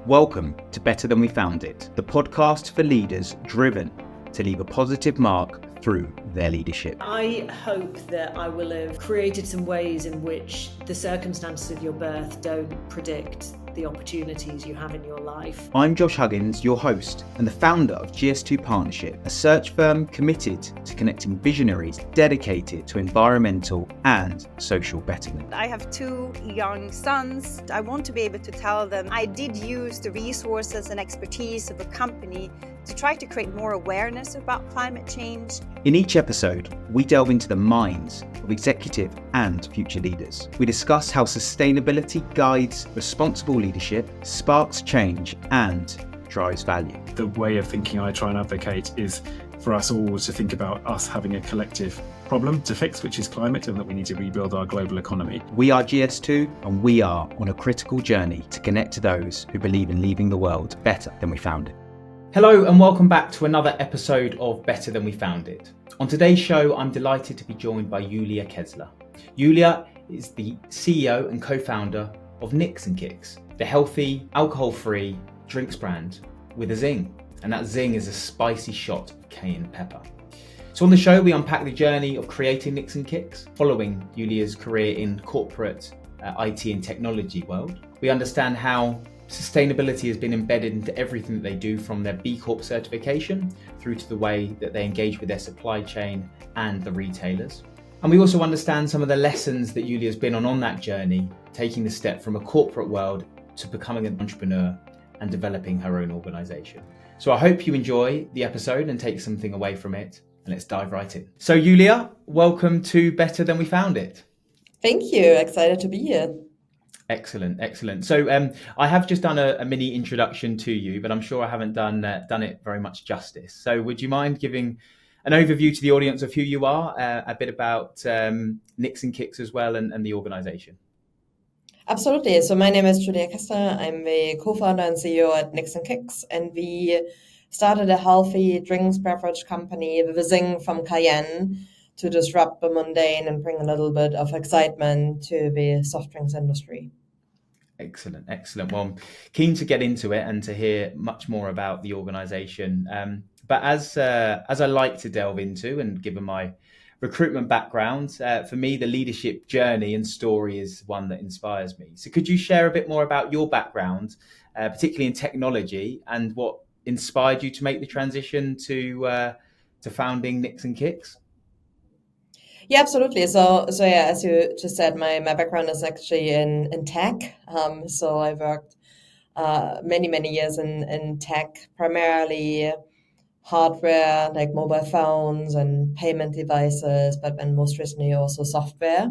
Welcome to Better Than We Found It, the podcast for leaders driven to leave a positive mark through their leadership. I hope that I will have created some ways in which the circumstances of your birth don't predict the opportunities you have in your life. I'm Josh Huggins, your host and the founder of GS2 Partnership, a search firm committed to connecting visionaries dedicated to environmental and social betterment. I have 2 young sons. I want to be able to tell them I did use the resources and expertise of a company to try to create more awareness about climate change. In each episode, we delve into the minds of executive and future leaders. We discuss how sustainability guides responsible leadership, sparks change, and drives value. The way of thinking I try and advocate is for us all to think about us having a collective problem to fix, which is climate, and that we need to rebuild our global economy. We are GS2, and we are on a critical journey to connect to those who believe in leaving the world better than we found it. Hello and welcome back to another episode of Better Than We Found It. On today's show, I'm delighted to be joined by Julia Kessler. Julia is the CEO and co-founder of Nix Kix, the healthy, alcohol-free drinks brand with a zing. And that zing is a spicy shot of cayenne pepper. So on the show, we unpack the journey of creating Nix Kix, following Julia's career in corporate IT and technology world. We understand how sustainability has been embedded into everything that they do, from their B Corp certification through to the way that they engage with their supply chain and the retailers. And we also understand some of the lessons that Julia's been on that journey, taking the step from a corporate world to becoming an entrepreneur and developing her own organization. So I hope you enjoy the episode and take something away from it, and let's dive right in. So Julia, welcome to Better Than We Found It. Thank you. Excited to be here. Excellent. So I have just done a mini introduction to you, but I'm sure I haven't done it very much justice. So would you mind giving an overview to the audience of who you are, a bit about Nix Kix as well, and the organization? Absolutely. So my name is Julia Kessler. I'm the co-founder and CEO at Nix Kix, and we started a healthy drinks beverage company with a zing from cayenne to disrupt the mundane and bring a little bit of excitement to the soft drinks industry. Excellent. Well, I'm keen to get into it and to hear much more about the organization. But as I like to delve into, and given my recruitment background, for me, the leadership journey and story is one that inspires me. So could you share a bit more about your background, particularly in technology, and what inspired you to make the transition to founding Nix Kix? Yeah, absolutely. So yeah, as you just said, my background is actually in tech. So I worked many years in tech, primarily hardware like mobile phones and payment devices, but then most recently also software.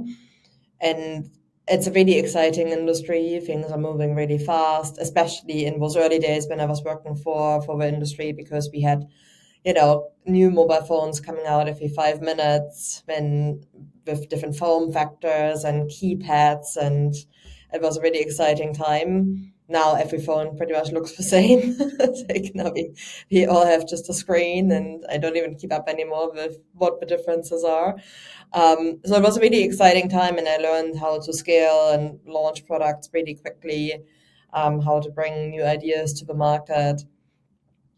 And it's a really exciting industry. Things are moving really fast, especially in those early days when I was working for the industry, because we had new mobile phones coming out every 5 minutes, with different form factors and keypads, and it was a really exciting time. Now every phone pretty much looks the same. We all have just a screen, and I don't even keep up anymore with what the differences are. So it was a really exciting time, and I learned how to scale and launch products really quickly, how to bring new ideas to the market,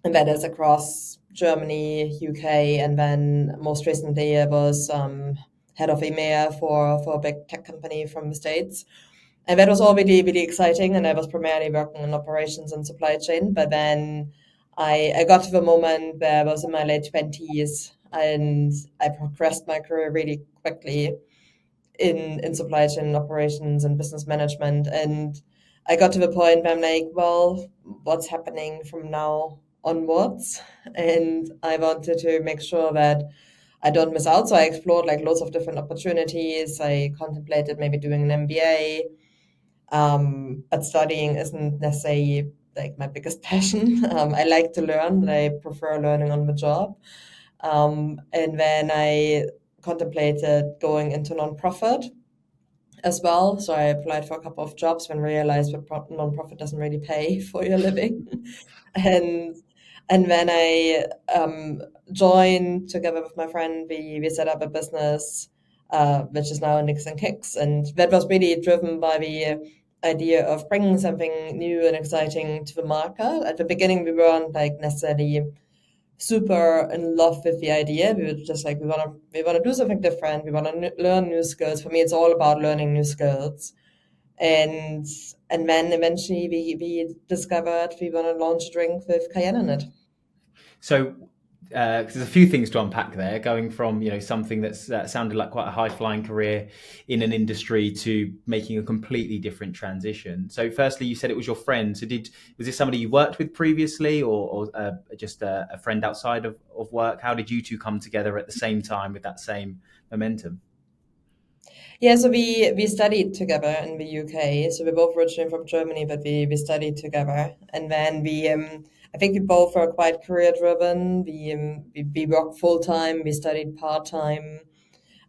and that is across Germany, UK, and then most recently I was head of EMEA for a big tech company from the States. And that was all really exciting, and I was primarily working in operations and supply chain. But then I got to the moment where I was in my late 20s, and I progressed my career really quickly in supply chain operations and business management. And I got to the point where I'm like, well, what's happening from now onwards? And I wanted to make sure that I don't miss out. So I explored lots of different opportunities. I contemplated maybe doing an MBA, but studying isn't necessarily my biggest passion. I like to learn, but I prefer learning on the job. And then I contemplated going into nonprofit as well. So I applied for a couple of jobs, and realized that nonprofit doesn't really pay for your living. And then I joined together with my friend. We set up a business, which is now Nix Kix, and that was really driven by the idea of bringing something new and exciting to the market. At the beginning, we weren't like necessarily super in love with the idea. We were just like, we want to do something different. We want to learn new skills. For me, it's all about learning new skills. And then eventually we discovered we want to launch a drink with cayenne in it. So 'cause there's a few things to unpack there, going from something that sounded like quite a high flying career in an industry to making a completely different transition. So firstly, you said it was your friend. So was this somebody you worked with previously, or just a friend outside of work? How did you two come together at the same time with that same momentum? Yeah, so we studied together in the UK. So we're both originally from Germany, but we studied together. And then I think we both were quite career driven. We worked full time, we studied part time.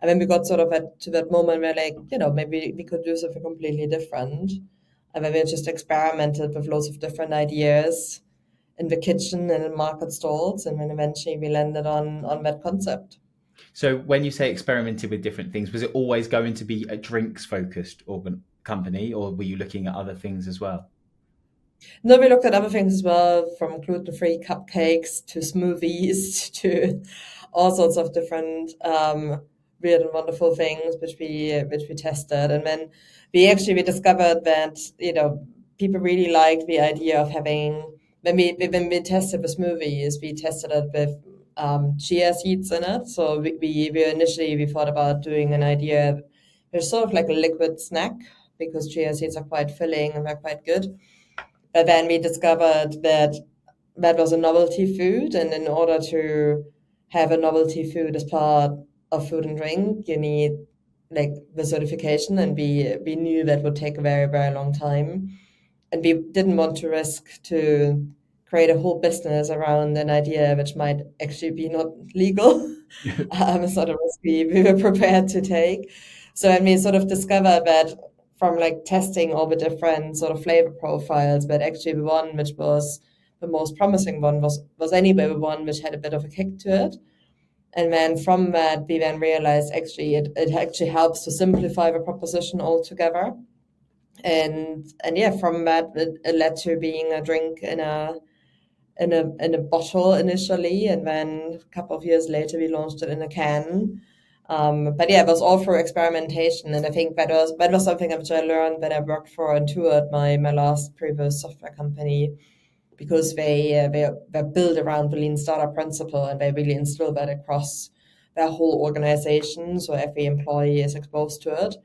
And then we got sort of to that moment where like, maybe we could do something completely different. And then we just experimented with lots of different ideas in the kitchen and in market stalls. And then eventually we landed on that concept. So when you say experimented with different things, was it always going to be a drinks focused company, or were you looking at other things as well? No, we looked at other things as well, from gluten-free cupcakes to smoothies to all sorts of different weird and wonderful things which we tested. And then we discovered that people really liked the idea of having, when we tested the smoothies, we tested it with chia seeds in it. So we initially thought about doing an idea. It's sort of like a liquid snack because chia seeds are quite filling and they're quite good. But then we discovered that that was a novelty food, and in order to have a novelty food as part of food and drink, you need like the certification, and we knew that would take a very, very long time. And we didn't want to risk to create a whole business around an idea which might actually be not legal. It's not a risk we were prepared to take. So when we sort of discovered that from like testing all the different sort of flavor profiles, but actually the one which was the most promising one was anyway the one which had a bit of a kick to it. And then from that, we then realized actually it actually helps to simplify the proposition altogether. And yeah, from that it led to being a drink in a bottle initially, and then a couple of years later we launched it in a can. But yeah, it was all through experimentation, and I think that was something which I learned when I worked for Intuit, my last previous software company, because they're built around the lean startup principle, and they really instill that across their whole organization, so every employee is exposed to it,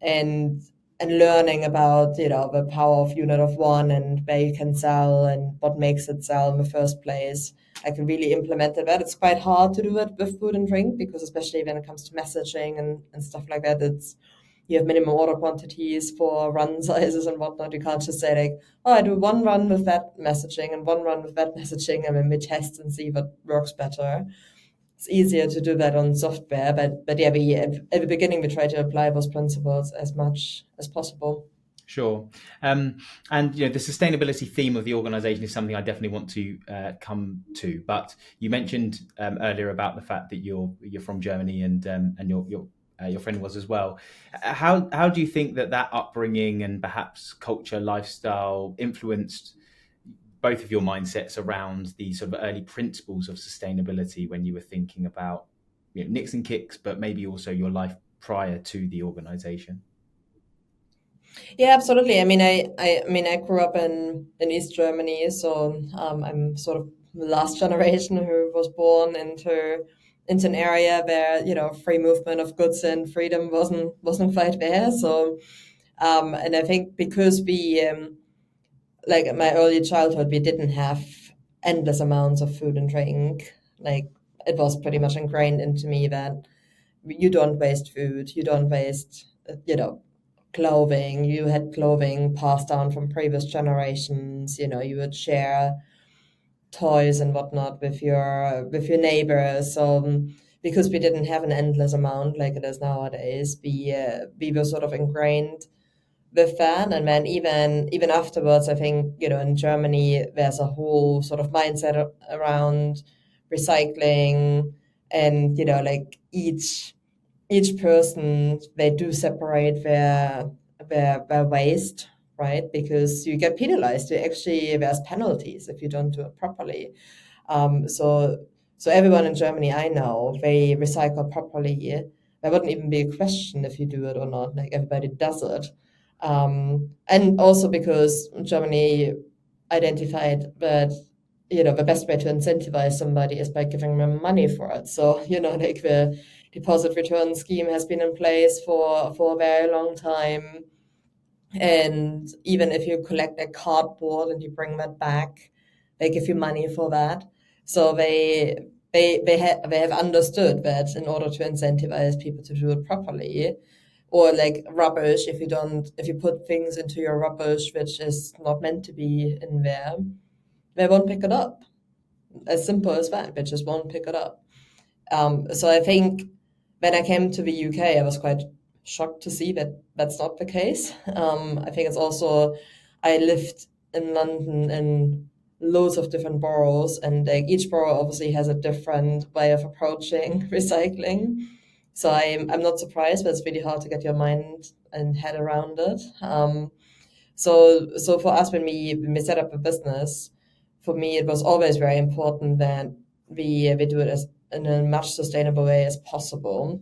and learning about the power of unit of one and where you can sell and what makes it sell in the first place. I can really implement that. It's quite hard to do it with food and drink, because especially when it comes to messaging and stuff like that, you have minimum order quantities for run sizes and whatnot. You can't just say like, oh, I do one run with that messaging and one run with that messaging, and then we test and see what works better. It's easier to do that on software, but yeah, at the beginning we try to apply those principles as much as possible. Sure. And the sustainability theme of the organization is something I definitely want to come to. But you mentioned earlier about the fact that you're from Germany, and your friend was as well. How do you think that upbringing and perhaps culture, lifestyle influenced both of your mindsets around the sort of early principles of sustainability when you were thinking about Nix Kix, but maybe also your life prior to the organization? Yeah, absolutely. I mean, I grew up in East Germany, so I'm sort of the last generation who was born into an area where free movement of goods and freedom wasn't quite there. So, and I think because we like in my early childhood, we didn't have endless amounts of food and drink. Like it was pretty much ingrained into me that you don't waste food, you don't waste, clothing. You had clothing passed down from previous generations. You would share toys and whatnot with your neighbors. So because we didn't have an endless amount like it is nowadays, we were sort of ingrained with that. And then even afterwards, I think in Germany there's a whole sort of mindset around recycling, and like each person, they do separate their waste. right? Because you get penalized. There's penalties if you don't do it properly. So everyone in Germany I know, they recycle properly. There wouldn't even be a question if you do it or not. Like everybody does it. And also because Germany identified that, the best way to incentivize somebody is by giving them money for it. So, like the deposit return scheme has been in place for a very long time. And even if you collect a cardboard and you bring that back, they give you money for that. So they have understood that in order to incentivize people to do it properly, or like rubbish, if you put things into your rubbish which is not meant to be in there, they won't pick it up. As simple as that, they just won't pick it up. So I think when I came to the UK, I was quite shocked to see that that's not the case. I think it's also, I lived in London in loads of different boroughs, and like each borough obviously has a different way of approaching recycling. So I'm not surprised, but it's really hard to get your mind and head around it. So for us, when we set up a business, for me it was always very important that we do it in a much sustainable way as possible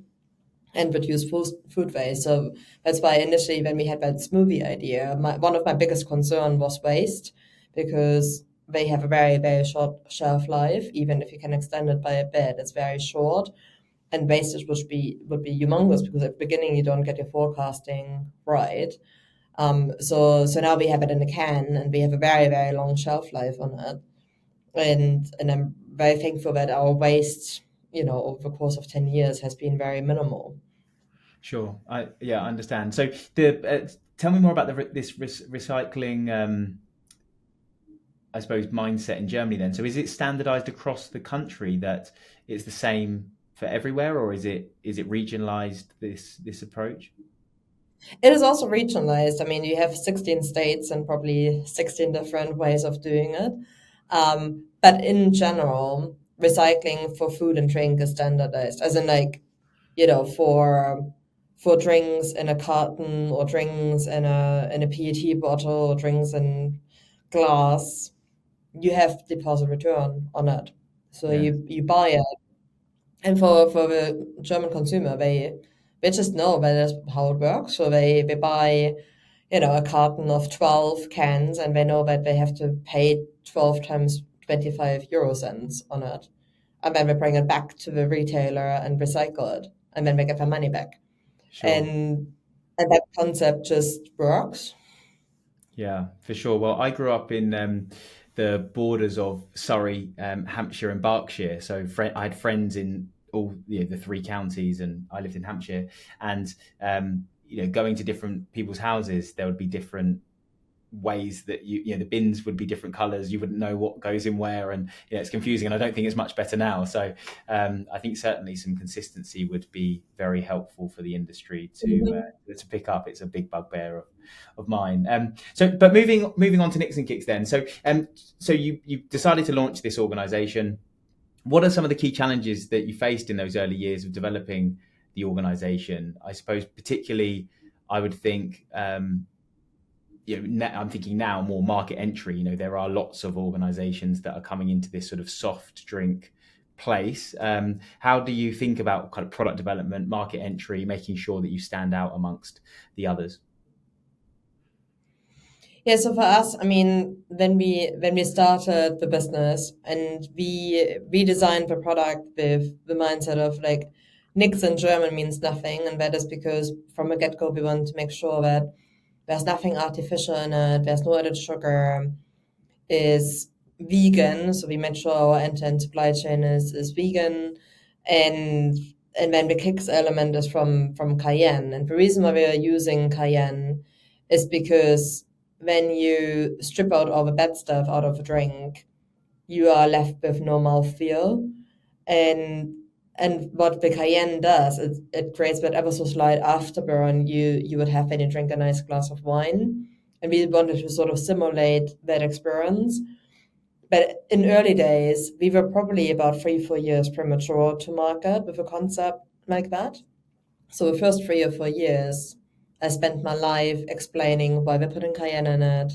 and reduce food waste. So that's why initially when we had that smoothie idea, one of my biggest concern was waste, because they have a very, very short shelf life. Even if you can extend it by a bit, it's very short. And wastage would be humongous, because at the beginning you don't get your forecasting right. So now we have it in a can, and we have a very, very long shelf life on it. And I'm very thankful that our waste, over the course of 10 years has been very minimal. Sure. I understand. So tell me more about this recycling, I suppose, mindset in Germany then. So is it standardized across the country that it's the same for everywhere, or is it regionalized, this approach? It is also regionalized. I mean, you have 16 states and probably 16 different ways of doing it. But in general, recycling for food and drink is standardized, as in like, for drinks in a carton, or drinks in a PET bottle, or drinks in glass, you have deposit return on it. So Yeah. you buy it. And for the German consumer, they just know that is how it works. So they buy, a carton of 12 cans, and they know that they have to pay 12 times 25 euro cents on it. And then they bring it back to the retailer and recycle it. And then they get their money back. Sure. And that concept just works. Yeah, for sure. Well, I grew up in the borders of Surrey, Hampshire, and Berkshire. So I had friends in all the three counties, and I lived in Hampshire. And going to different people's houses, there would be different ways that the bins would be different colors. You wouldn't know what goes in where, and it's confusing. And I don't think it's much better now. So I think certainly some consistency would be very helpful for the industry to pick up. It's a big bugbear of mine. But moving on to Nix Kix then. So you decided to launch this organization. What are some of the key challenges that you faced in those early years of developing the organization? I suppose particularly, I would think. I'm thinking now more market entry. There are lots of organizations that are coming into this sort of soft drink place. How do you think about kind of product development, market entry, making sure that you stand out amongst the others? Yeah, so for us, I mean, when we started the business, and we designed the product with the mindset of like, Nix in German means nothing, and that is because from the get-go we want to make sure that there's nothing artificial in it, there's no added sugar, is vegan. So we made sure our end-to-end supply chain is vegan, and then the Kix element is from cayenne. And the reason why we are using cayenne is because when you strip out all the bad stuff out of a drink, you are left with no mouthfeel. And what the cayenne does, it creates that ever so slight afterburn you would have when you drink a nice glass of wine. And we wanted to sort of simulate that experience. But in early days, we were probably about 3-4 years premature to market with a concept like that. So the first 3 or 4 years, I spent my life explaining why we're putting cayenne in it.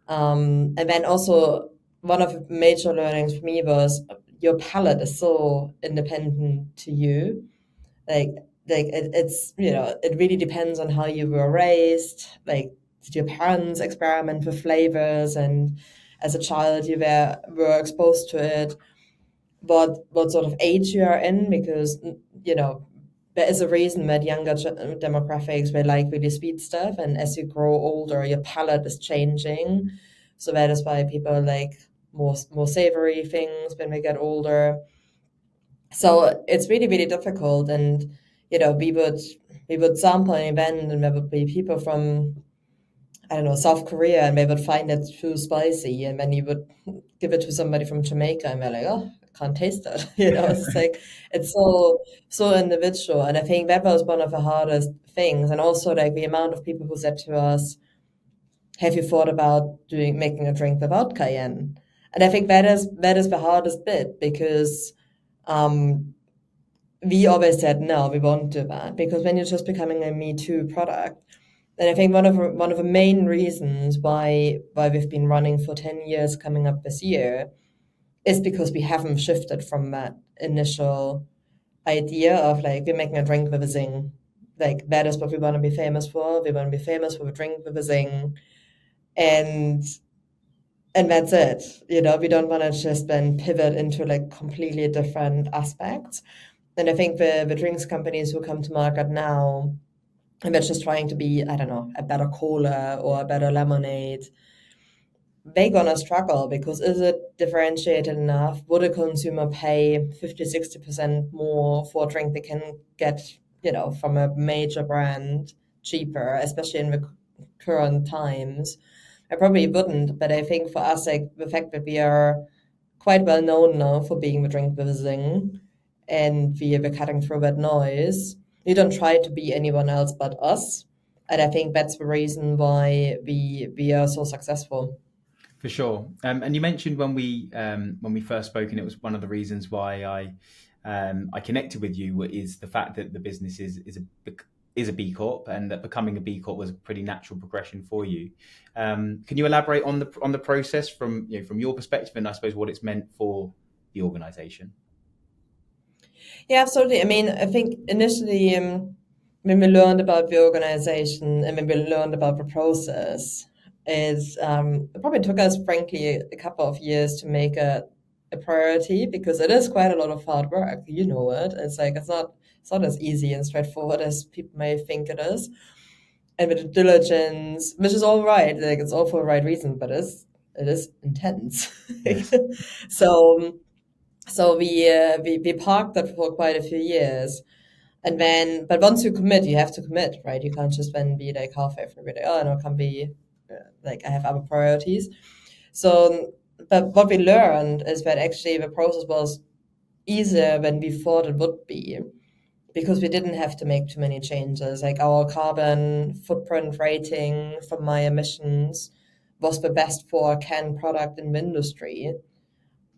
And then also one of the major learnings for me was your palate is so independent to you. Like it's it really depends on how you were raised. Like, did your parents experiment with flavors, and as a child you were exposed to it? What sort of age you are in, because there is a reason that younger demographics they like really sweet stuff, and as you grow older your palate is changing. So that is why people like more savory things when they get older. So it's really, really difficult. And we would sample an event, and there would be people from, I don't know, South Korea, and they would find it too spicy, and then you would give it to somebody from Jamaica, and they're like, oh, I can't taste it. It's like it's so individual, and I think that was one of the hardest things. And also like the amount of people who said to us, "Have you thought about making a drink without cayenne?" And I think that is the hardest bit, because um, we always said no, we won't do that, because when you're just becoming a Me Too product. And I think one of the main reasons why we've been running for 10 years coming up this year is because we haven't shifted from that initial idea of like we're making a drink with a zing. Like that is what we want to be famous for. We want to be famous with a drink with a zing. And that's it. We don't want to just then pivot into like completely different aspects. And I think the drinks companies who come to market now, and they're just trying to be, I don't know, a better cola or a better lemonade, they're gonna struggle, because is it differentiated enough? Would a consumer pay 50-60% more for a drink they can get, from a major brand cheaper, especially in the current times? I probably wouldn't, but I think for us, like the fact that we are quite well known now for being the drink with a zing, and we're cutting through that noise. We don't try to be anyone else but us, and I think that's the reason why we are so successful. For sure. And you mentioned when we first spoke, and it was one of the reasons why I connected with you, is the fact that the business is a B Corp, and that becoming a B Corp was a pretty natural progression for you. Can you elaborate on the process from your perspective, and I suppose what it's meant for the organisation? Yeah, absolutely. I mean, I think initially, when we learned about the organization and when we learned about the process, it probably took us, frankly, a couple of years to make a priority, because it is quite a lot of hard work. You know it. It's like it's not as easy and straightforward as people may think it is. And with the diligence, which is all right, like it's all for the right reason, but it is intense. Yes. So we parked that for quite a few years, and then but once you commit, you have to commit, right? You can't just then be like halfway through it, like, oh no, can't be like I have other priorities. So, but what we learned is that actually the process was easier than we thought it would be, because we didn't have to make too many changes. Like our carbon footprint rating for my emissions was the best for a canned product in the industry,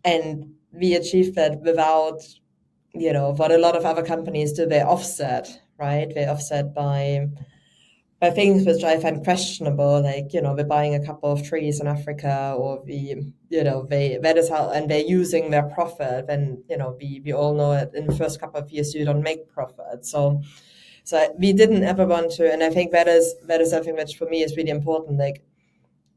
and we achieved that without, what a lot of other companies do. They offset, right? They offset by things which I find questionable, like, we're buying a couple of trees in Africa, or that is how, and they're using their profit. And, we all know it, in the first couple of years, you don't make profit. So we didn't ever want to, and I think that is something which for me is really important. Like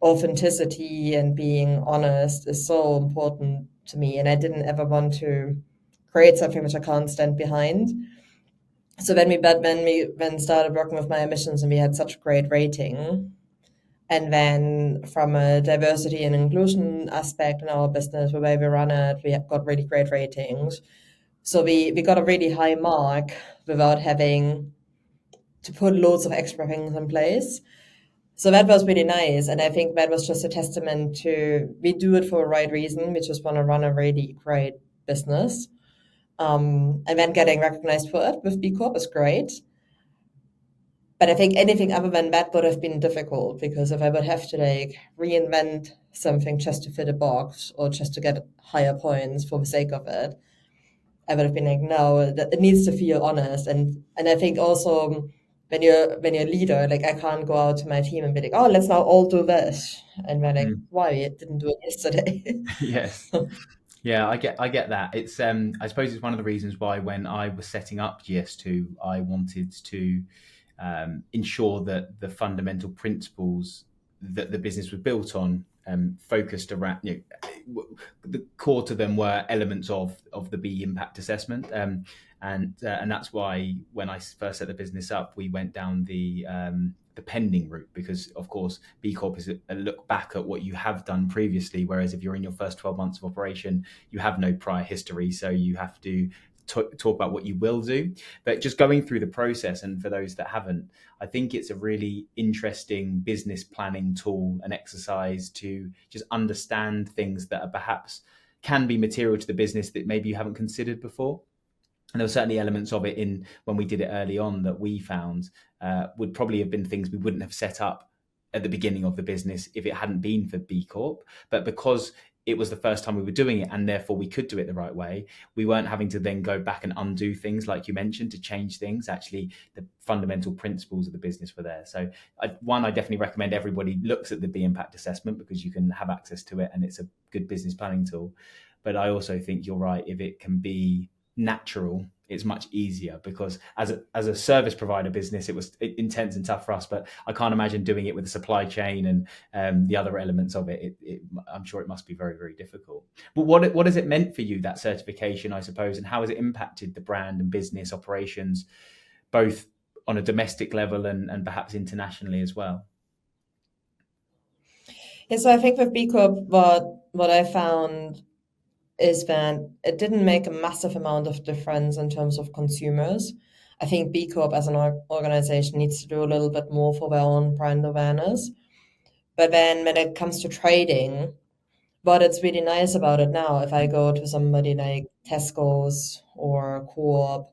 authenticity and being honest is so important to me. And I didn't ever want to create something which I can't stand behind. So when we started working with my emissions, and we had such great rating, and then from a diversity and inclusion aspect in our business, the way we run it, we have got really great ratings. So we got a really high mark without having to put loads of extra things in place. So that was really nice. And I think that was just a testament to, we do it for the right reason. We just want to run a really great business. And then getting recognized for it with B Corp is great. But I think anything other than that would have been difficult, because if I would have to like reinvent something just to fit a box, or just to get higher points for the sake of it, I would have been like, no, it needs to feel honest. And I think also when you're a leader, like I can't go out to my team and be like, oh, let's now all do this. And we're like, Mm. why? It didn't do it yesterday. Yes. Yeah, I get that. It's I suppose it's one of the reasons why when I was setting up GS2, I wanted to ensure that the fundamental principles that the business was built on focused around, the core to them were elements of the B impact assessment, and that's why when I first set the business up, we went down the pending route, because of course B Corp is a look back at what you have done previously, whereas if you're in your first 12 months of operation, you have no prior history, so you have to talk about what you will do. But just going through the process, and for those that haven't, I think it's a really interesting business planning tool and exercise to just understand things that are perhaps can be material to the business that maybe you haven't considered before. And there were certainly elements of it in when we did it early on that we found would probably have been things we wouldn't have set up at the beginning of the business if it hadn't been for B Corp. But because it was the first time we were doing it, and therefore we could do it the right way, we weren't having to then go back and undo things like you mentioned to change things. Actually, the fundamental principles of the business were there. So I definitely recommend everybody looks at the B Impact Assessment, because you can have access to it and it's a good business planning tool. But I also think you're right, if it can be natural, it's much easier, because as a service provider business, it was intense and tough for us, but I can't imagine doing it with the supply chain and the other elements of it. I'm sure it must be very, very difficult. But what has it meant for you, that certification, I suppose, and how has it impacted the brand and business operations, both on a domestic level and perhaps internationally as well? Yeah, so I think with B Corp, what I found is that it didn't make a massive amount of difference in terms of consumers. I think B Corp as an organization needs to do a little bit more for their own brand awareness. But then when it comes to trading, what it's really nice about it now, if I go to somebody like Tesco's or Coop,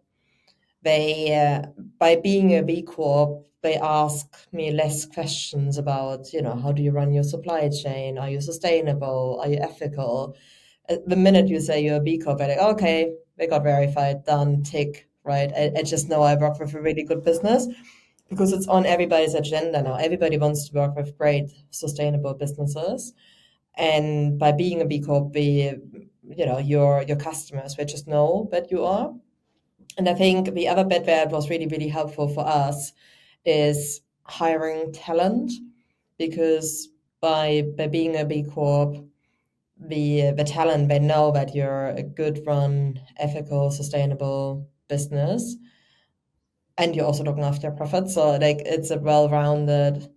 they, by being a B Corp, they ask me less questions about, how do you run your supply chain? Are you sustainable? Are you ethical? The minute you say you're a B Corp, they're like, okay, they got verified, done, tick, right? I just know I work with a really good business, because it's on everybody's agenda now. Everybody wants to work with great, sustainable businesses. And by being a B Corp, your customers, they just know that you are. And I think the other bit where it was really, really helpful for us is hiring talent, because by being a B Corp, the talent, they know that you're a good run, ethical, sustainable business, and you're also looking after your profits. So like it's a well-rounded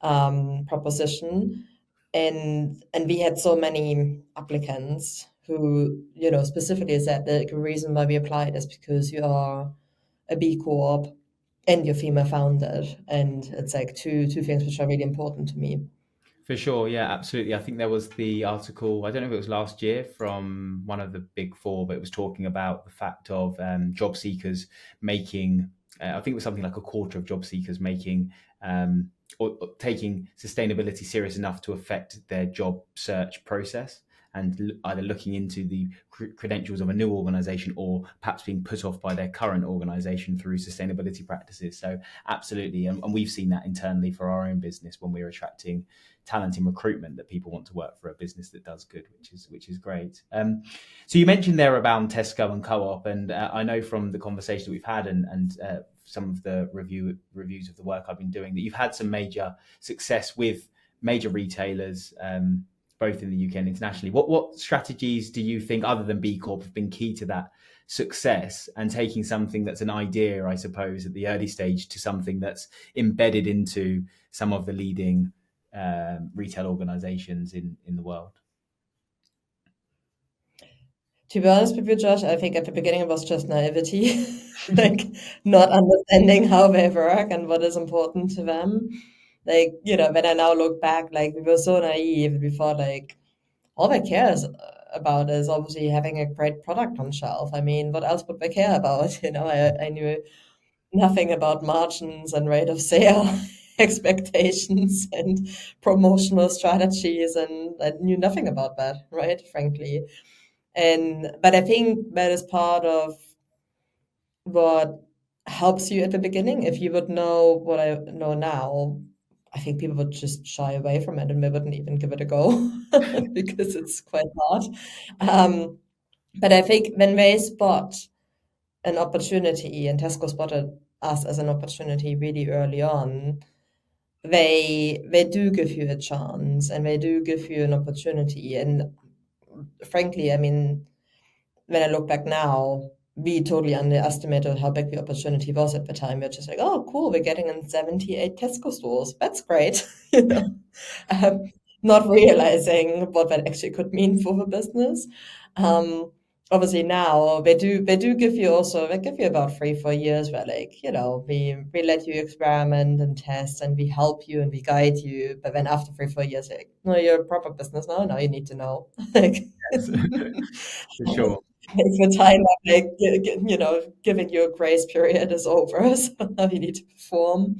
proposition. And we had so many applicants who, specifically said that the reason why we applied is because you are a B Corp and you're female founded. And it's like two things which are really important to me. For sure, yeah, absolutely. I think there was the article, I don't know if it was last year, from one of the big four, but it was talking about the fact of job seekers making, I think it was something like a quarter of job seekers making or taking sustainability serious enough to affect their job search process, and either looking into the credentials of a new organization or perhaps being put off by their current organization through sustainability practices. So absolutely, and we've seen that internally for our own business when we're attracting talent in recruitment, that people want to work for a business that does good, which is great. So you mentioned there about Tesco and Co-op, and I know from the conversation that we've had and some of the reviews of the work I've been doing, that you've had some major success with major retailers, both in the UK and internationally. What strategies do you think, other than B Corp, have been key to that success, and taking something that's an idea, I suppose, at the early stage to something that's embedded into some of the leading retail organizations in the world? To be honest with you, Josh, I think at the beginning it was just naivety, like not understanding how they work and what is important to them. Like, when I now look back, like we were so naive. We thought like all they care about is obviously having a great product on shelf. I mean, what else would they care about? I knew nothing about margins and rate of sale expectations and promotional strategies, and I knew nothing about that, right? Frankly. But I think that is part of what helps you at the beginning. If you would know what I know now, I think people would just shy away from it and they wouldn't even give it a go because it's quite hard. But I think when they spot an opportunity, and Tesco spotted us as an opportunity really early on, they do give you a chance and they do give you an opportunity. And frankly, I mean, when I look back now, we totally underestimated how big the opportunity was at the time. We're just like, oh, cool, we're getting in 78 Tesco stores. That's great. you know, um, Not realizing what that actually could mean for the business. Obviously now they give you also, they give you about 3-4 years where like, we let you experiment and test and we help you and we guide you. But then after 3-4 years, like, no, you're a proper business now you need to know. like Yes, for sure. Like the time of like giving you a grace period is over, so now you need to perform.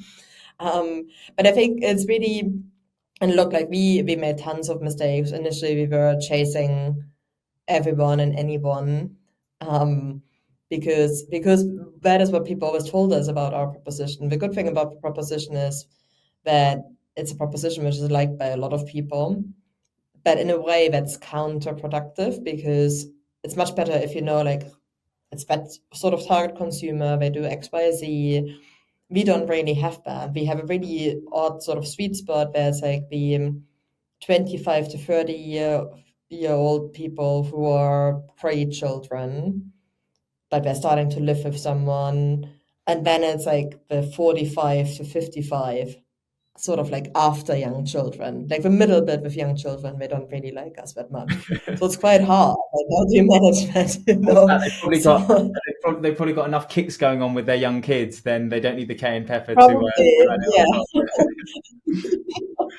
But I think it's really, and look, like we made tons of mistakes. Initially, we were chasing everyone and anyone, because that is what people always told us about our proposition. The good thing about the proposition is that it's a proposition which is liked by a lot of people, but in a way that's counterproductive because it's much better if you know, like, it's that sort of target consumer, they do X, Y, Z. We don't really have that. We have a really odd sort of sweet spot where it's like the 25 to 30 year old people who are pre-children, but they're starting to live with someone. And then it's like the 45 to 55, sort of like after young children, like the middle bit with young children, they don't really like us that much. So it's quite hard. Like, how do you manage that? They've probably got So they've probably got enough kicks going on with their young kids. Then they don't need the cayenne pepper to probably, run it yeah. on top.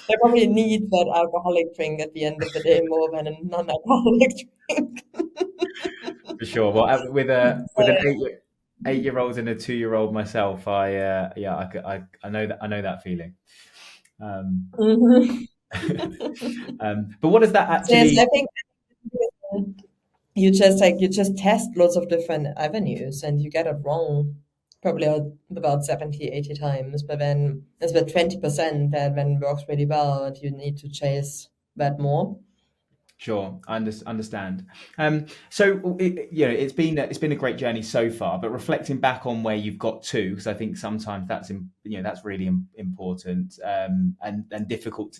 They probably need that alcoholic drink at the end of the day more than a non-alcoholic drink. For sure. Well, with So, an 8-year-old and a 2-year-old myself, I know that feeling. mhm. But what does that So yes, actually? I think you just test lots of different avenues and you get it wrong probably about 70, 80 times, but then there's about 20% that then works really well and you need to chase that more. Sure, I understand. So it's been a great journey so far. But reflecting back on where you've got to, because I think sometimes that's really important, and difficult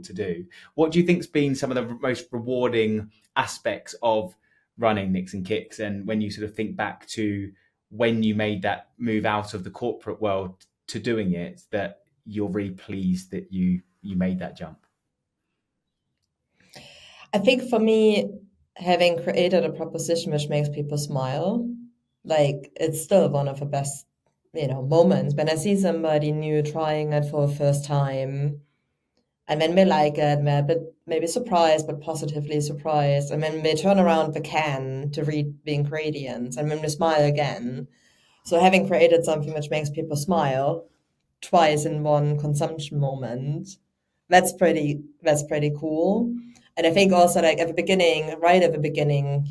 to do. What do you think's been some of the most rewarding aspects of running Nix and Kix, and when you sort of think back to when you made that move out of the corporate world to doing it, that you're really pleased that you made that jump? I think for me, having created a proposition which makes people smile, like it's still one of the best, moments when I see somebody new trying it for the first time, and then they like it, and they're a bit maybe surprised, but positively surprised, and then they turn around the can to read the ingredients, and then they smile again. So having created something which makes people smile twice in one consumption moment, that's pretty cool. And I think also like at the beginning, right at the beginning,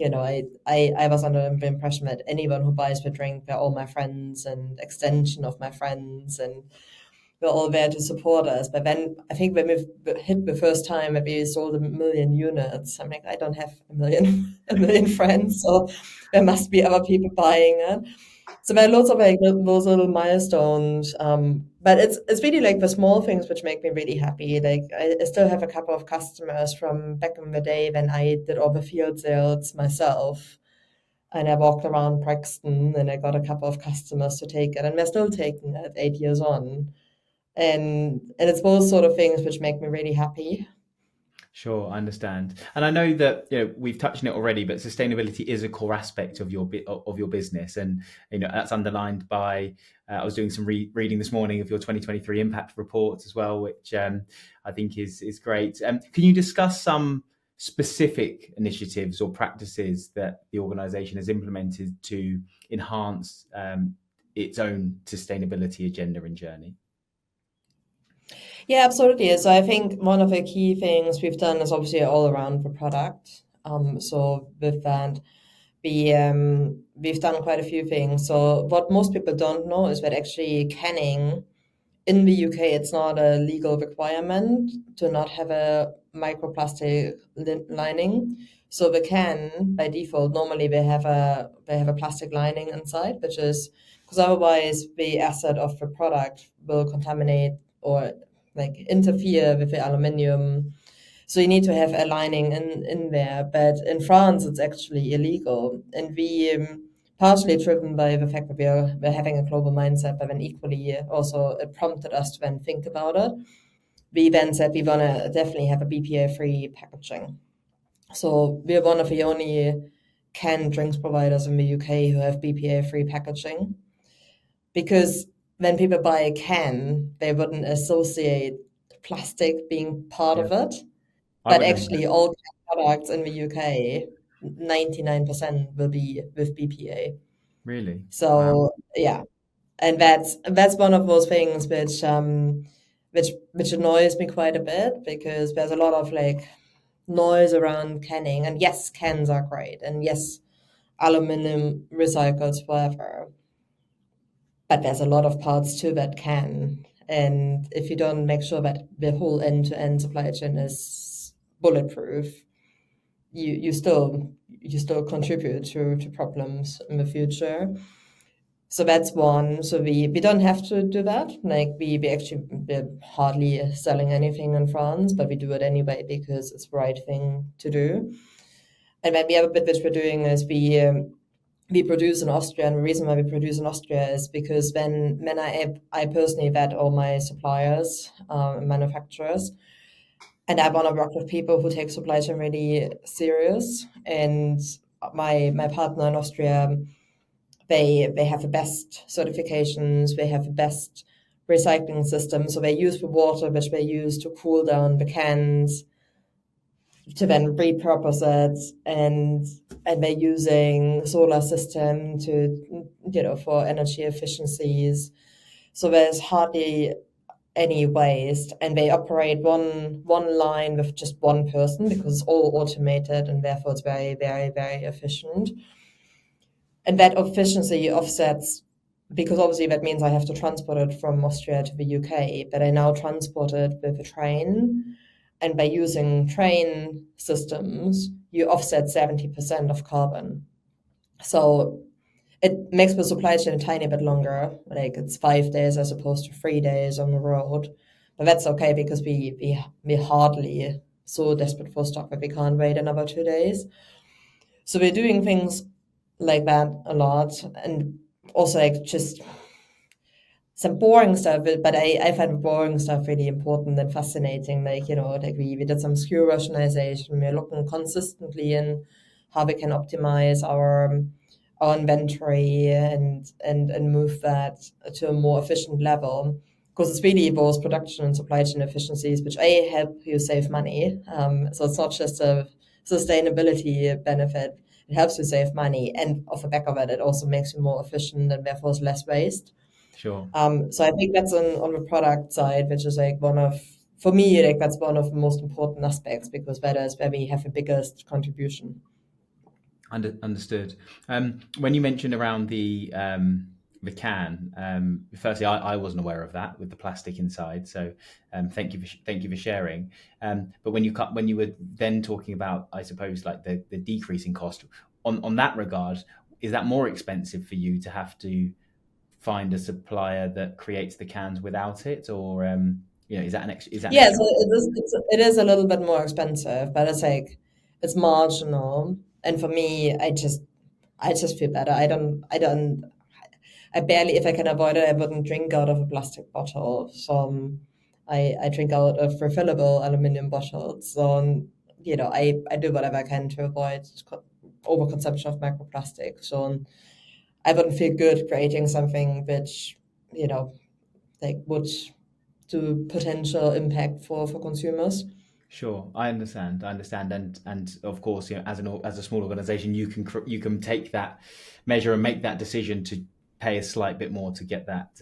I was under the impression that anyone who buys the drink, they're all my friends and extension of my friends and we're all there to support us. But then I think when we hit the first time that we sold 1 million units, I'm like, I don't have a million friends, so there must be other people buying it. So there are lots of like those little milestones, but it's really like the small things which make me really happy. Like I still have a couple of customers from back in the day when I did all the field sales myself, and I walked around Brixton, and I got a couple of customers to take it, and they're still taking it 8 years on, and it's those sort of things which make me really happy. Sure, I understand, and I know that we've touched on it already, but sustainability is a core aspect of your business, and that's underlined by. I was doing some reading this morning of your 2023 impact report as well, which I think is great. Can you discuss some specific initiatives or practices that the organisation has implemented to enhance its own sustainability agenda and journey? Yeah, absolutely. So I think one of the key things we've done is obviously all around the product. So with that, we've done quite a few things. So what most people don't know is that actually canning in the UK, it's not a legal requirement to not have a microplastic lining. So the can, by default, normally they have a plastic lining inside, which is because otherwise the acid of the product will contaminate or like interfere with the aluminium. So you need to have a lining in there. But in France, it's actually illegal, and we partially driven by the fact that we're having a global mindset, but then equally also it prompted us to then think about it. We then said we want to definitely have a BPA-free packaging. So we're one of the only canned drinks providers in the UK who have BPA-free packaging, because when people buy a can, they wouldn't associate plastic being part Yeah. of it. I But wouldn't. actually, all products in the UK, 99% will be with BPA. Really? Wow. So yeah, and that's one of those things which annoys me quite a bit, because there's a lot of like noise around canning, and yes, cans are great, and yes, aluminum recycles forever, but there's a lot of parts to that can, and if you don't make sure that the whole end-to-end supply chain is bulletproof, you still contribute to problems in the future. So that's one. So we don't have to do that. Like we're hardly selling anything in France, but we do it anyway because it's the right thing to do. And then the other bit which we're doing is we produce in Austria, and the reason why we produce in Austria is because when I personally vet all my suppliers, manufacturers, and I want to work with people who take supply chain really serious. And my partner in Austria, they have the best certifications, they have the best recycling system. So they use the water which they use to cool down the cans to then repurpose it, and they're using solar system to for energy efficiencies. So there's hardly any waste, and they operate one line with just one person because it's all automated, and therefore it's very, very, very efficient. And that efficiency offsets, because obviously that means I have to transport it from Austria to the UK, but I now transport it with a train. And by using train systems, you offset 70% of carbon. So it makes the supply chain a tiny bit longer, like it's 5 days as opposed to 3 days on the road. But that's okay because we hardly so desperate for stock that we can't wait another 2 days. So we're doing things like that a lot, and also like just some boring stuff, but I find boring stuff really important and fascinating. Like, like we did some SKU rationalization. We're looking consistently in how we can optimize our inventory and move that to a more efficient level. Because it's really both production and supply chain efficiencies, which help you save money. So it's not just a sustainability benefit. It helps you save money, and off the back of it, it also makes you more efficient and therefore it's less waste. Sure. So I think that's on the product side, which is like for me, like that's one of the most important aspects, because that is where we have the biggest contribution. Understood. When you mentioned around the can, firstly, I wasn't aware of that with the plastic inside. So thank you for sharing. But when you were then talking about, I suppose, like the decrease in cost on that regard, is that more expensive for you to have to find a supplier that creates the cans without it, or is that Yeah, so it is a little bit more expensive, but it's marginal. And for me, I just feel better. I barely, if I can avoid it, I wouldn't drink out of a plastic bottle. So I drink out of refillable aluminum bottles. So I do whatever I can to avoid overconsumption of microplastic. So I wouldn't feel good creating something which would do potential impact for consumers. Sure, I understand, and of course, as a small organization, you can take that measure and make that decision to pay a slight bit more to get that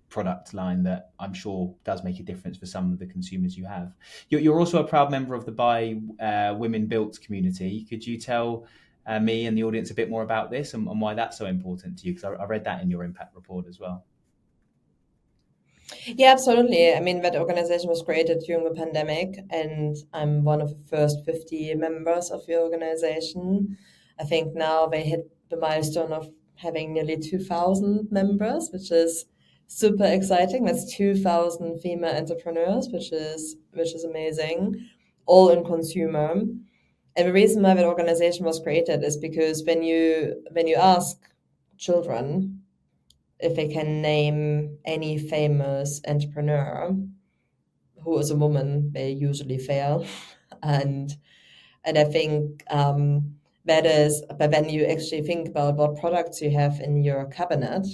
product line that I'm sure does make a difference for some of the consumers you have. You're also a proud member of the Buy Women Built community. Could you tell me and the audience a bit more about this and why that's so important to you? Because I read that in your impact report as well. Yeah, absolutely. I mean, that organization was created during the pandemic, and I'm one of the first 50 members of the organization. I think now they hit the milestone of having nearly 2,000 members, which is super exciting. That's 2,000 female entrepreneurs, which is amazing, all in consumer. And the reason why that organization was created is because when you ask children if they can name any famous entrepreneur who is a woman, they usually fail. and and I think that is, but when you actually think about what products you have in your cabinet,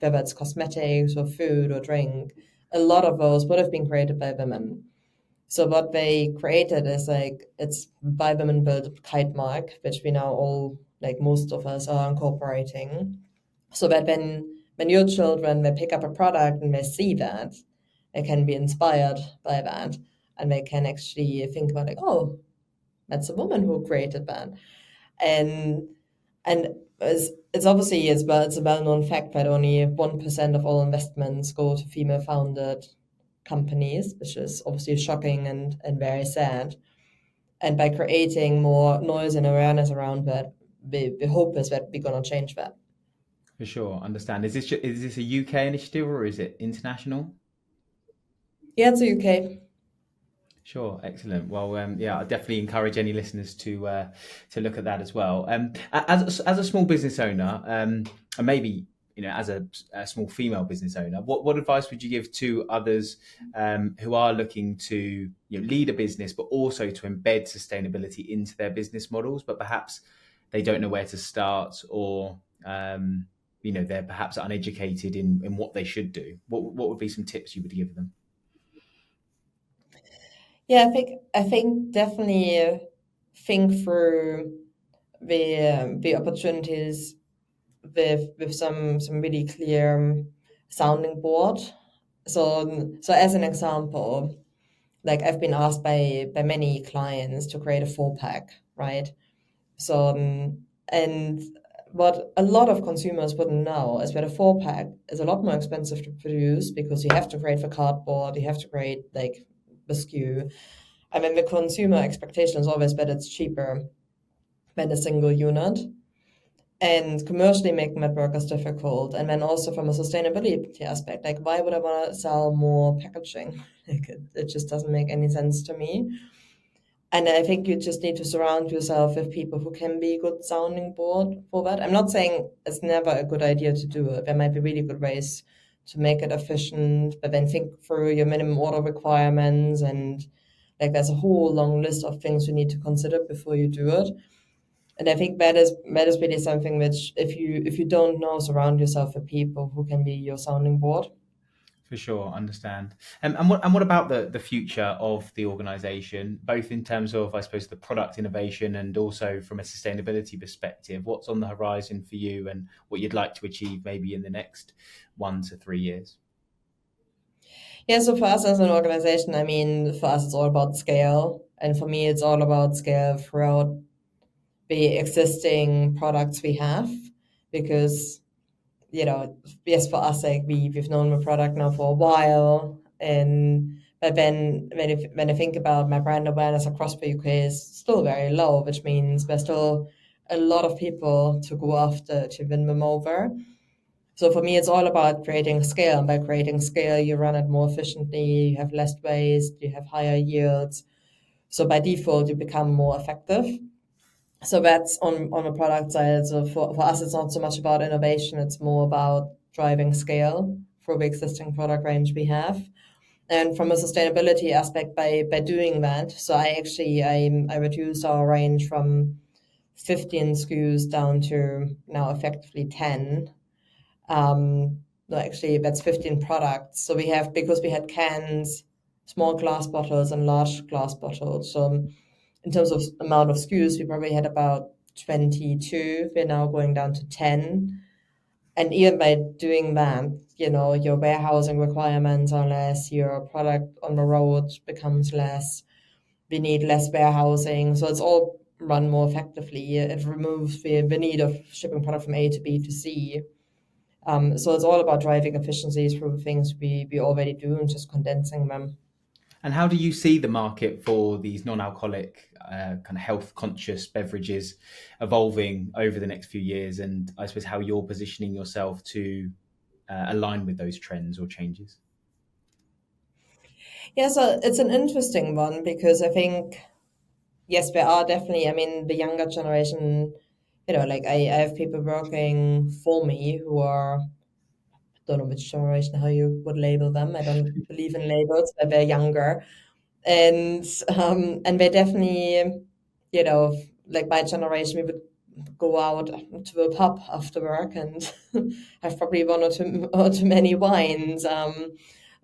whether it's cosmetics or food or drink, a lot of those would have been created by women. So what they created is like, it's by women built kite mark, which we now all, like most of us, are incorporating. So that when your children, they pick up a product and they see that, they can be inspired by that, and they can actually think about like, oh, that's a woman who created that. And it's obviously as well, it's a well-known fact that only 1% of all investments go to female-founded companies, which is obviously shocking and very sad. And by creating more noise and awareness around that, the hope is that we're going to change that. For sure, understand. Is this a UK initiative or is it international? Yeah, it's the UK. Sure, excellent. Well, yeah, I definitely encourage any listeners to look at that as well. As a small business owner, and maybe as a small female business owner, what advice would you give to others who are looking to lead a business, but also to embed sustainability into their business models, but perhaps they don't know where to start, or they're perhaps uneducated in what they should do? What would be some tips you would give them? Yeah, I think definitely think through the opportunities with some really clear sounding board. So as an example, like I've been asked by many clients to create a 4-pack, right? So and what a lot of consumers wouldn't know is that a 4-pack is a lot more expensive to produce, because you have to create the cardboard, you have to create like the SKU. I mean, the consumer expectation is always that it's cheaper than a single unit. And commercially making that work is difficult. And then also from a sustainability aspect, like why would I want to sell more packaging? Like it just doesn't make any sense to me. And I think you just need to surround yourself with people who can be a good sounding board for that. I'm not saying it's never a good idea to do it. There might be really good ways to make it efficient, but then think through your minimum order requirements, and like there's a whole long list of things you need to consider before you do it. And I think that is really something which, if you don't know, surround yourself with people who can be your sounding board. For sure, understand. And what about the future of the organisation, both in terms of, I suppose, the product innovation and also from a sustainability perspective? What's on the horizon for you and what you'd like to achieve maybe in the next 1 to 3 years? Yeah, so for us as an organization, I mean, for us, it's all about scale. And for me, it's all about scale throughout the existing products we have, because yes, for us, like we've known the product now for a while, but then when I think about my brand awareness across the UK is still very low, which means there's still a lot of people to go after to win them over. So for me, it's all about creating scale, and by creating scale, you run it more efficiently, you have less waste, you have higher yields. So by default, you become more effective. So that's on the product side. So for us, it's not so much about innovation, it's more about driving scale for the existing product range we have. And from a sustainability aspect, by doing that, so I reduced our range from 15 SKUs down to now effectively 10. No, actually, that's 15 products. So we have, because we had cans, small glass bottles, and large glass bottles. So in terms of amount of SKUs, we probably had about 22. We're now going down to 10. And even by doing that, your warehousing requirements are less, your product on the road becomes less, we need less warehousing. So it's all run more effectively. It removes the need of shipping product from A to B to C. So it's all about driving efficiencies through the things we already do and just condensing them. And how do you see the market for these non-alcoholic, kind of health-conscious beverages evolving over the next few years? And I suppose how you're positioning yourself to align with those trends or changes? Yeah, so it's an interesting one because I think, yes, there are definitely, I mean, the younger generation, like I have people working for me who are, don't know which generation, how you would label them. I don't believe in labels, but they're younger. And they definitely, like my generation, we would go out to the pub after work and have probably one or too many wines.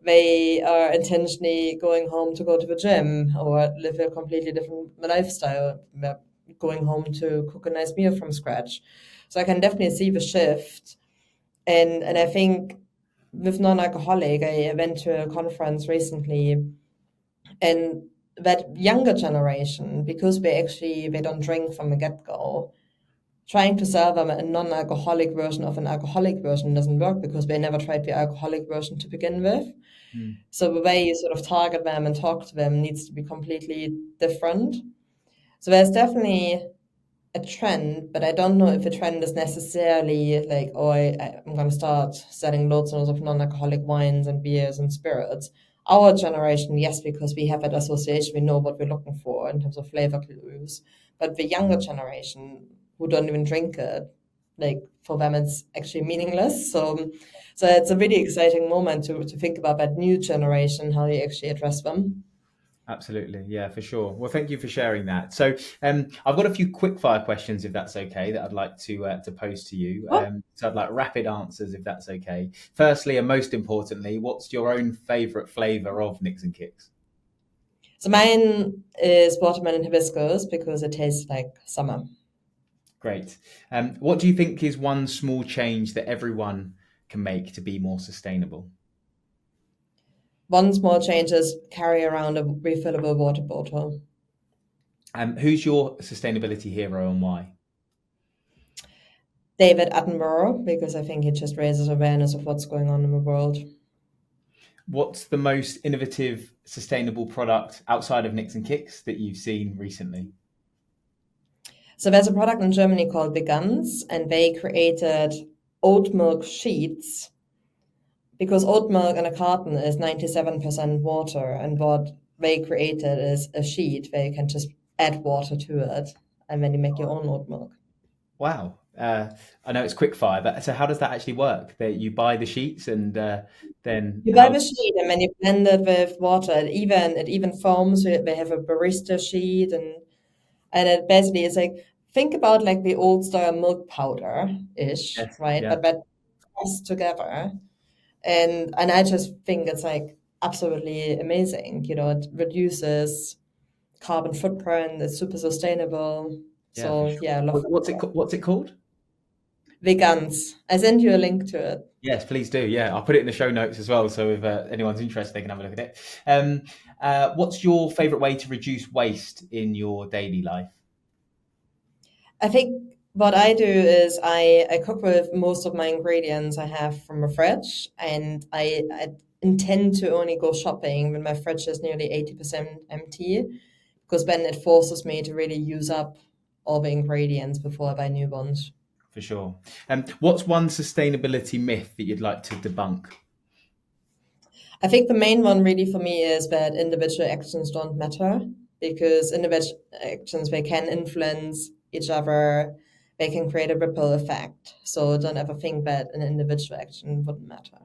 They are intentionally going home to go to the gym or live a completely different lifestyle. They're going home to cook a nice meal from scratch. So I can definitely see the shift. And I think with non-alcoholic, I went to a conference recently, and that younger generation, because they don't drink from the get-go, trying to sell them a non-alcoholic version of an alcoholic version doesn't work because they never tried the alcoholic version to begin with. So the way you sort of target them and talk to them needs to be completely different. So there's definitely a trend, but I don't know if a trend is necessarily like, oh, I'm going to start selling loads and loads of non-alcoholic wines and beers and spirits. Our generation, yes, because we have that association, we know what we're looking for in terms of flavor clues. But the younger generation who don't even drink it, like for them, it's actually meaningless. So it's a really exciting moment to think about that new generation, how you actually address them. Absolutely. Yeah, for sure. Well, thank you for sharing that. So I've got a few quick fire questions, if that's okay, that I'd like to pose to you. So I'd like rapid answers, if that's okay. Firstly, and most importantly, what's your own favourite flavour of Nix Kix? So mine is watermelon hibiscus because it tastes like summer. Great. What do you think is one small change that everyone can make to be more sustainable? One small change is carry around a refillable water bottle. Who's your sustainability hero and why? David Attenborough, because I think he just raises awareness of what's going on in the world. What's the most innovative, sustainable product outside of Nix Kix that you've seen recently? So there's a product in Germany called Vegans, and they created oat milk sheets because oat milk in a carton is 97% water, and what they created is a sheet where you can just add water to it, and then you make your own oat milk. Wow. I know it's quick fire, but so how does that actually work? That you buy the sheets and then You buy the sheet and then you blend it with water. It even foams. So they have a barista sheet, and it basically is like, think about like the old style milk powder ish, Yes, right? yeah, But that pressed together, and I just think it's like absolutely amazing. It reduces carbon footprint. It's super sustainable. yeah, for So sure. yeah, I love What's it called? Vegans. I send you a link to it. Yes, please do. Yeah, I'll put it in the show notes as well. So if anyone's interested, they can have a look at it. What's your favourite way to reduce waste in your daily life? I think what I do is I cook with most of my ingredients I have from a fridge, and I intend to only go shopping when my fridge is nearly 80% empty, because then it forces me to really use up all the ingredients before I buy new ones. For sure. What's one sustainability myth that you'd like to debunk? I think the main one really for me is that individual actions don't matter, because individual actions, they can influence each other, they can create a ripple effect. So don't ever think that an individual action wouldn't matter.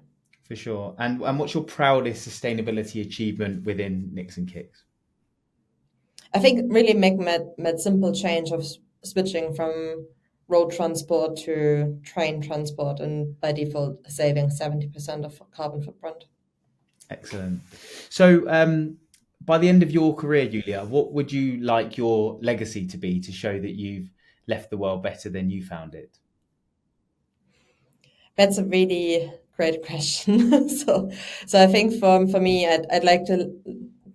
For sure. And what's your proudest sustainability achievement within Nix Kix? I think really making that simple change of switching from road transport to train transport, and by default saving 70% of carbon footprint. Excellent. So, by the end of your career, Julia, what would you like your legacy to be to show that you've left the world better than you found it? That's a really great question. So I think for me, I'd like to,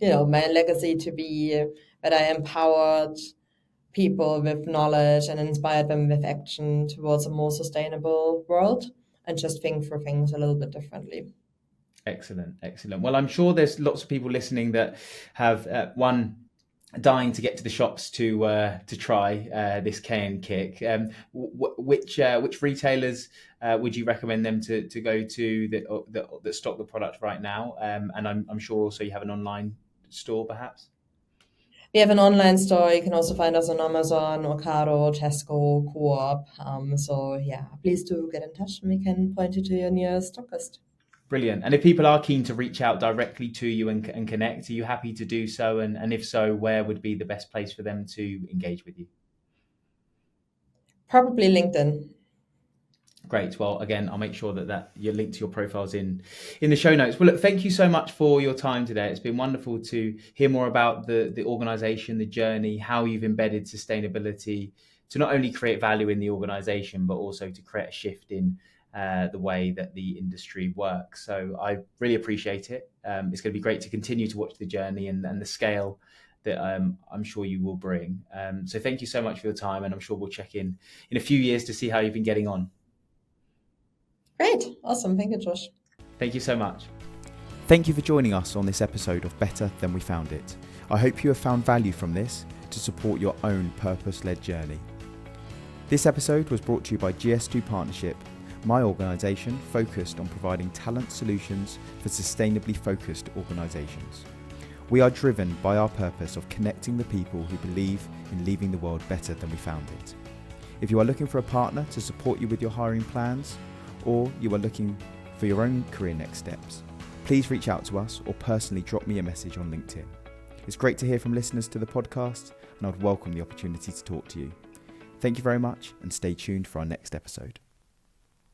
my legacy to be that I empowered people with knowledge and inspire them with action towards a more sustainable world and just think through things a little bit differently. Excellent. Well, I'm sure there's lots of people listening that have dying to get to the shops to try this cayenne kick. Which retailers would you recommend them to go to that stock the product right now? And I'm sure also you have an online store, perhaps. We have an online store. You can also find us on Amazon, Ocado, Tesco, Co-op. So yeah, please do get in touch and we can point you to your nearest stockist. Brilliant. And if people are keen to reach out directly to you and connect, are you happy to do so? And if so, where would be the best place for them to engage with you? Probably LinkedIn. Great. Well, again, I'll make sure that your link to your profile's in the show notes. Well, look, thank you so much for your time today. It's been wonderful to hear more about the organization, the journey, how you've embedded sustainability to not only create value in the organization, but also to create a shift in the way that the industry works. So I really appreciate it. It's going to be great to continue to watch the journey and the scale that I'm sure you will bring. So thank you so much for your time, and I'm sure we'll check in a few years to see how you've been getting on. Great. Awesome. Thank you, Josh. Thank you so much. Thank you for joining us on this episode of Better Than We Found It. I hope you have found value from this to support your own purpose-led journey. This episode was brought to you by GS2 Partnership, my organisation focused on providing talent solutions for sustainably focused organisations. We are driven by our purpose of connecting the people who believe in leaving the world better than we found it. If you are looking for a partner to support you with your hiring plans, or you are looking for your own career next steps, please reach out to us or personally drop me a message on LinkedIn. It's great to hear from listeners to the podcast, and I'd welcome the opportunity to talk to you. Thank you very much, and stay tuned for our next episode.